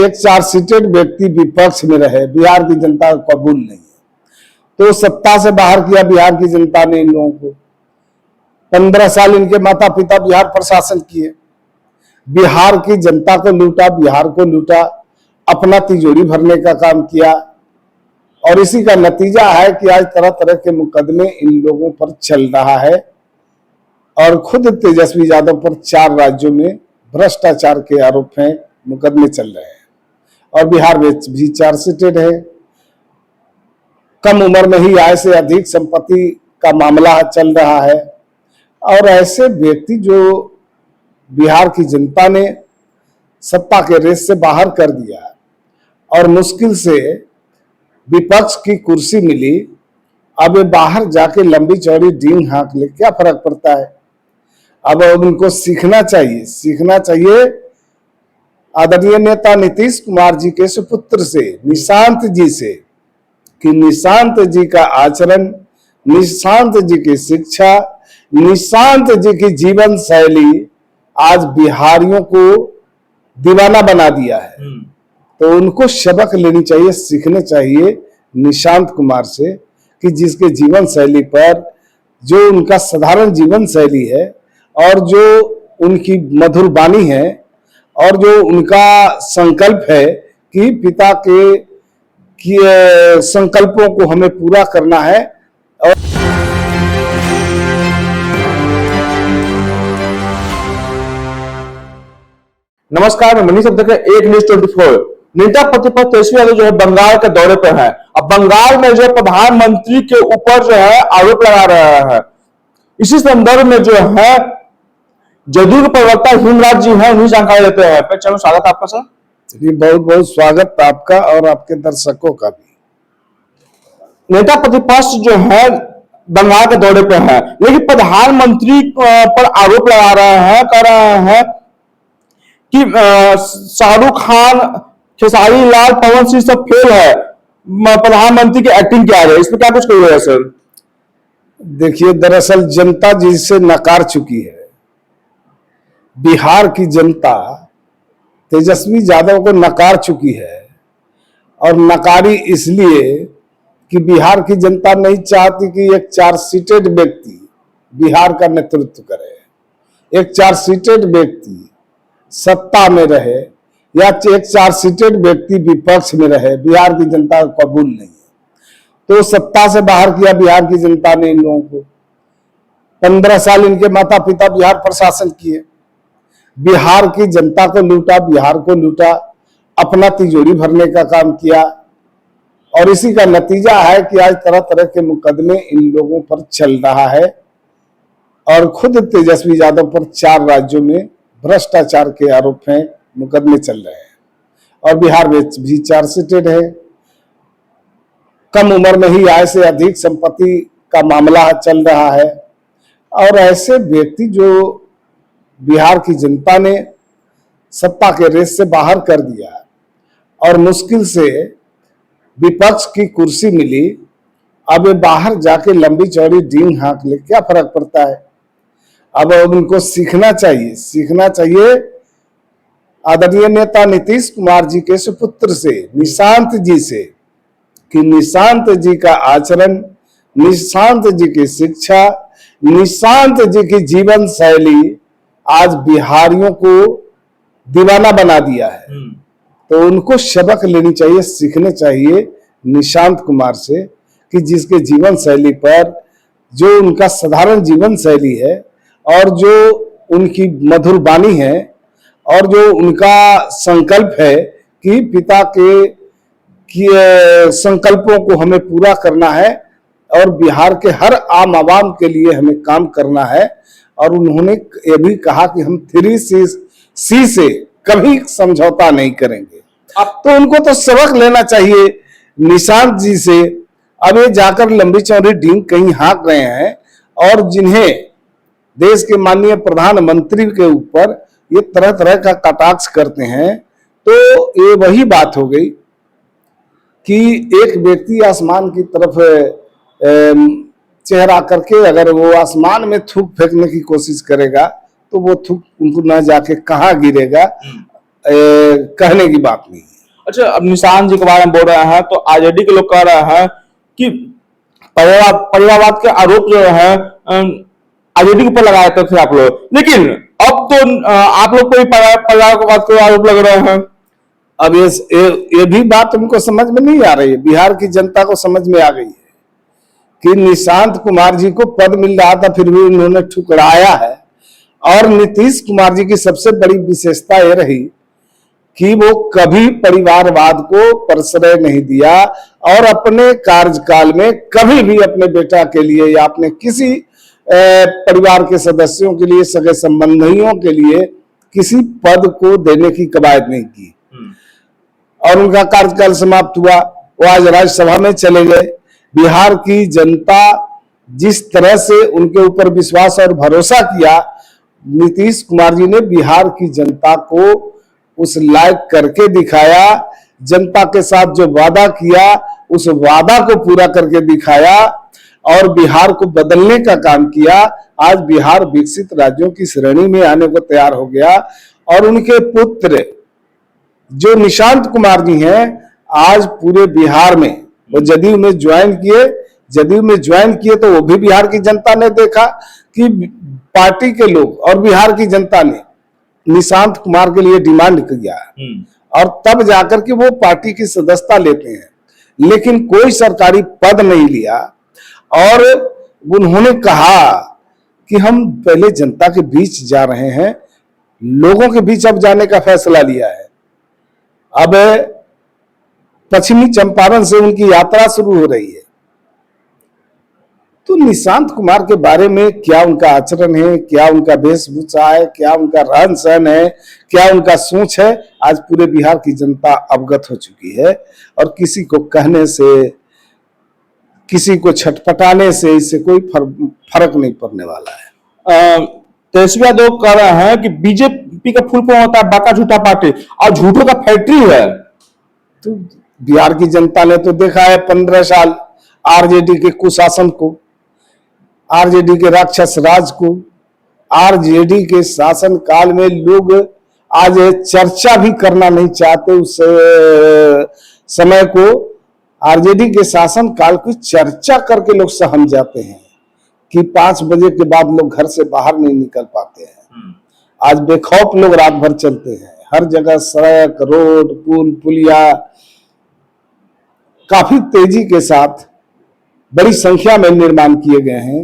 एक चार्जशीटेड व्यक्ति विपक्ष में रहे, बिहार की जनता को कबूल नहीं है, तो सत्ता से बाहर किया बिहार की जनता ने इन लोगों को। 15 साल इनके माता पिता बिहार प्रशासन किए, बिहार की जनता को लूटा, बिहार को लूटा, अपना तिजोरी भरने का काम किया। और इसी का नतीजा है कि आज तरह तरह के मुकदमे इन लोगों पर चल रहा है। और खुद तेजस्वी यादव पर 4 राज्यों में भ्रष्टाचार के आरोप हैं, मुकदमे चल रहे हैं। और बिहार में भी चार्जशीटेड है। कम उम्र में ही आय से अधिक संपत्ति का मामला चल रहा है। और ऐसे व्यक्ति जो बिहार की जनता ने सत्ता के रेस से बाहर कर दिया और मुश्किल से विपक्ष की कुर्सी मिली, अब बाहर जाके लंबी चौड़ी डींग हाँक ले, क्या फर्क पड़ता है। अब उनको सीखना चाहिए आदरणीय नेता नीतीश कुमार जी के सुपुत्र से, निशांत जी से, कि निशांत जी का आचरण, निशांत जी की शिक्षा, निशांत जी की जीवन शैली आज बिहारियों को दीवाना बना दिया है। तो उनको सबक लेनी चाहिए, सीखने चाहिए निशांत कुमार से, कि जिसके जीवन शैली पर, जो उनका साधारण जीवन शैली है और जो उनकी मधुर वाणी है और जो उनका संकल्प है कि पिता के संकल्पों को हमें पूरा करना है। और नमस्कार, मैं मनीष अब्दुल एक न्यूज 24। नेता प्रतिपक्ष तेजस्वी यादव जो है बंगाल के दौरे पर है। अब बंगाल में जो है प्रधानमंत्री के ऊपर जो है आरोप लगा रहा है। इसी संदर्भ में जो है जदयू के प्रवक्ता हिमराज जी हैं, उन्हीं जानकारी देते हैं। चलो, स्वागत आपका सर। चलिए, बहुत बहुत स्वागत आपका और आपके दर्शकों का भी। नेता प्रतिपक्ष जो है बंगाल के दौरे पर है, लेकिन प्रधानमंत्री पर आरोप लगा रहे हैं, कह रहे हैं कि शाहरुख खान, खेसारी लाल, पवन सिंह सब फेल है, प्रधानमंत्री की एक्टिंग क्या है, इसमें क्या कुछ कहिएगा सर। देखिए, दरअसल जनता जिसे नकार चुकी है, बिहार की जनता तेजस्वी यादव को नकार चुकी है। और नकारी इसलिए कि बिहार की जनता नहीं चाहती कि एक चार्जशीटेड व्यक्ति बिहार का नेतृत्व करे, एक चार्जशीटेड व्यक्ति सत्ता में रहे, या एक चार्जशीटेड व्यक्ति विपक्ष में रहे। बिहार की जनता को कबूल नहीं है, तो सत्ता से बाहर किया बिहार की जनता ने इन लोगों को। 15 साल इनके माता पिता बिहार प्रशासन किए, बिहार की जनता को लूटा, बिहार को लूटा, अपना तिजोरी भरने का काम किया। और इसी का नतीजा है कि आज तरह तरह के मुकदमे इन लोगों पर चल रहा है। और खुद तेजस्वी यादव पर 4 राज्यों में भ्रष्टाचार के आरोप हैं, मुकदमे चल रहे हैं। और बिहार में भी चार्जशीटेड है। कम उम्र में ही आय से अधिक संपत्ति का मामला चल रहा है। और ऐसे व्यक्ति जो बिहार की जनता ने सत्ता के रेस से बाहर कर दिया और मुश्किल से विपक्ष की कुर्सी मिली, अब बाहर जाके लंबी चौड़ी डींग हाँक ले, क्या फर्क पड़ता है। अब उनको सीखना चाहिए आदरणीय नेता नीतीश कुमार जी के सुपुत्र से, निशांत जी से, कि निशांत जी का आचरण, निशांत जी की शिक्षा, निशांत जी की जीवन शैली आज बिहारियों को दीवाना बना दिया है। तो उनको सबक लेनी चाहिए, सीखने चाहिए निशांत कुमार से, कि जिसके जीवन शैली पर, जो उनका साधारण जीवन शैली है और जो उनकी मधुर वाणी है और जो उनका संकल्प है कि पिता के संकल्पों को हमें पूरा करना है और बिहार के हर आम आवाम के लिए हमें काम करना है। और उन्होंने ये भी कहा कि हम 3C से कभी समझौता नहीं करेंगे। अब तो उनको तो सबक लेना चाहिए निशांत जी से। अब ये जाकर लंबी चौड़ी डींग कहीं हाँक रहे हैं और जिन्हें देश के माननीय प्रधानमंत्री के ऊपर ये तरह तरह का कटाक्ष करते हैं, तो ये वही बात हो गई कि एक व्यक्ति आसमान की तरफ चेहरा करके अगर वो आसमान में थूक फेंकने की कोशिश करेगा तो वो थूक उनको न जाके कहाँ गिरेगा, कहने की बात नहीं है। अच्छा, अब निशांत जी के बारे में बोल रहे हैं तो आरजेडी के लोग कह रहे हैं कि परिवारवाद के आरोप जो है आरजेडी के ऊपर लगाए थे आप लोग, लेकिन अब तो आप लोग को भी परिवारवाद के आरोप लग रहे हैं। अब ये भी बात उनको समझ में नहीं आ रही है, बिहार की जनता को समझ में आ गई है कि निशांत कुमार जी को पद मिल रहा था फिर भी उन्होंने ठुकराया है। और नीतीश कुमार जी की सबसे बड़ी विशेषता यह रही कि वो कभी परिवारवाद को प्रश्रय नहीं दिया और अपने कार्यकाल में कभी भी अपने बेटा के लिए या अपने किसी परिवार के सदस्यों के लिए, सगे संबंधियों के लिए किसी पद को देने की कवायद नहीं की। और उनका कार्यकाल समाप्त हुआ, वो आज राज्यसभा में चले गए। बिहार की जनता जिस तरह से उनके ऊपर विश्वास और भरोसा किया, नीतीश कुमार जी ने बिहार की जनता को उस लायक करके दिखाया। जनता के साथ जो वादा किया उस वादा को पूरा करके दिखाया और बिहार को बदलने का काम किया। आज बिहार विकसित राज्यों की श्रेणी में आने को तैयार हो गया। और उनके पुत्र जो निशांत कुमार जी हैं, आज पूरे बिहार में वो जदयू में ज्वाइन किए तो वो भी बिहार की जनता ने देखा कि पार्टी के लोग और बिहार की जनता ने निशांत कुमार के लिए डिमांड किया और तब जाकर के वो पार्टी की सदस्यता लेते हैं, लेकिन कोई सरकारी पद नहीं लिया। और उन्होंने कहा कि हम पहले जनता के बीच जा रहे हैं, लोगों के बीच अब जाने का फैसला लिया है। अब पश्चिमी चंपारण से उनकी यात्रा शुरू हो रही है। तो निशांत कुमार के बारे में क्या उनका आचरण है, क्या उनका वेशभूषा है, क्या उनका रहन सहन है, क्या उनका सोच है, आज पूरे बिहार की जनता अवगत हो चुकी है। और किसी को कहने से, किसी को छटपटाने से इससे कोई फर्क नहीं पड़ने वाला है। तेजस्वी यादव कह रहे हैं कि बीजेपी का फुल फॉर्म होता है बाका झूठा पार्टी और झूठों का फैक्ट्री है। तो बिहार की जनता ने तो देखा है 15 साल आरजेडी के कुशासन को, आरजेडी के राक्षस राज को। आरजेडी के शासन काल में लोग आज चर्चा भी करना नहीं चाहते उस समय को। आरजेडी के शासन काल की चर्चा करके लोग सहम जाते हैं कि 5 बजे के बाद लोग घर से बाहर नहीं निकल पाते हैं। आज बेखौफ लोग रात भर चलते हैं, हर जगह सड़क, रोड, पुल, पुलिया काफी तेजी के साथ बड़ी संख्या में निर्माण किए गए हैं।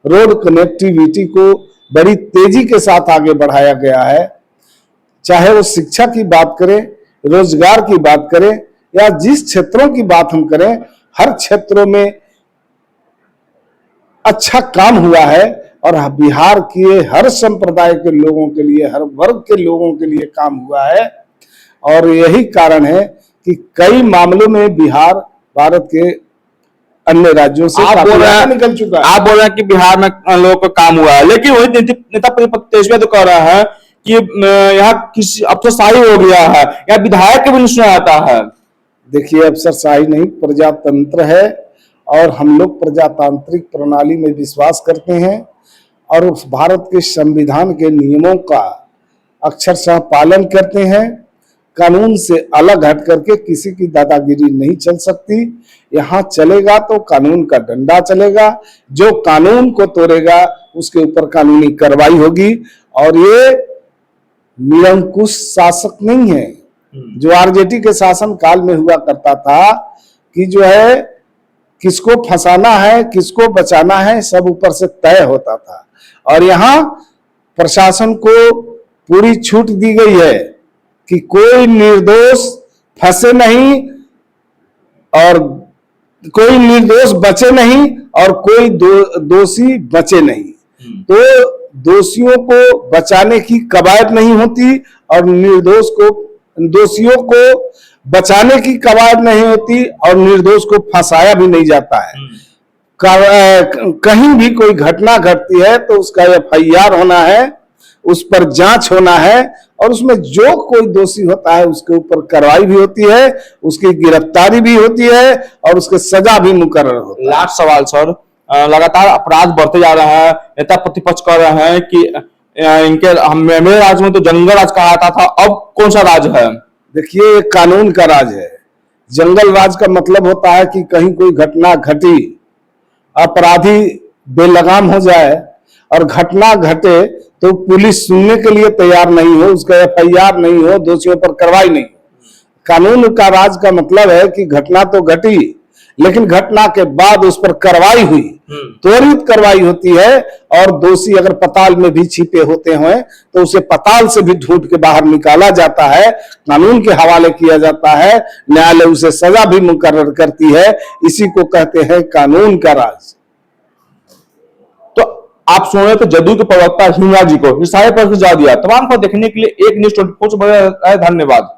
रोड कनेक्टिविटी को बड़ी तेजी के साथ आगे बढ़ाया गया है। चाहे वो शिक्षा की बात करें, रोजगार की बात करें या जिस क्षेत्रों की बात हम करें, हर क्षेत्रों में अच्छा काम हुआ है। और बिहार के हर संप्रदाय के लोगों के लिए, हर वर्ग के लोगों के लिए काम हुआ है। और यही कारण है कि कई मामलों में बिहार भारत के अन्य राज्यों से निकल चुका है। आप बोल रहे हैं कि बिहार में लोगों का काम हुआ है, लेकिन वही नेता प्रतिपक्ष तेजस्वी तो कह रहा है कि यहाँ किसी अफसरशाही हो गया है या विधायक के भी नहीं सुना जाता है। देखिए, अफसरशाही नहीं, प्रजातंत्र है और हम लोग प्रजातांत्रिक प्रणाली में विश्वास करते हैं और उस भारत के संविधान के नियमों का अक्षरशः पालन करते हैं। कानून से अलग हट करके किसी की दादागिरी नहीं चल सकती। यहाँ चलेगा तो कानून का डंडा चलेगा, जो कानून को तोड़ेगा उसके ऊपर कानूनी कार्रवाई होगी। और ये निरंकुश शासक नहीं है जो आरजेडी के शासन काल में हुआ करता था कि जो है किसको फंसाना है, किसको बचाना है, सब ऊपर से तय होता था। और यहाँ प्रशासन को पूरी छूट दी गई है कि कोई निर्दोष फंसे नहीं और कोई निर्दोष बचे नहीं और कोई दोषी बचे नहीं। तो दोषियों को बचाने की कवायद नहीं होती और दोषियों को बचाने की कवायद नहीं होती और निर्दोष को फंसाया भी नहीं जाता है। कहीं भी कोई घटना घटती है तो उसका FIR होना है, उस पर जांच होना है और उसमें जो कोई दोषी होता है उसके ऊपर कार्रवाई भी होती है, उसकी गिरफ्तारी भी होती है और उसके सजा भी मुकर्रर होती है। लास्ट सवाल सर, लगातार अपराध बढ़ते जा रहा है, नेता प्रतिपक्ष कह रहे हैं कि इनके मेरे राज्य में तो जंगल राज कहा जाता था, अब कौन सा राज है? देखिए, ये कानून का राज है। जंगल राज का मतलब होता है कि कहीं कोई घटना घटी, अपराधी बेलगाम हो जाए और घटना घटे तो पुलिस सुनने के लिए तैयार नहीं हो, उसका एफआईआर नहीं हो, दोषियों पर कार्रवाई नहीं हो। कानून का राज का मतलब है कि घटना तो घटी, लेकिन घटना के बाद उस पर कार्रवाई हुई, त्वरित कार्रवाई होती है, और दोषी अगर पताल में भी छिपे होते हैं तो उसे पताल से भी ढूंढ के बाहर निकाला जाता है, कानून के हवाले किया जाता है, न्यायालय उसे सजा भी मुकर्रर करती है। इसी को कहते हैं कानून का राज। तो आप सुन रहे थे जदयू के प्रवक्ता हिंगराज जी को, इस सारे पर जा दिया। तमाम खबर देखने के लिए एक न्यूज़ 24 से बने रहे। धन्यवाद।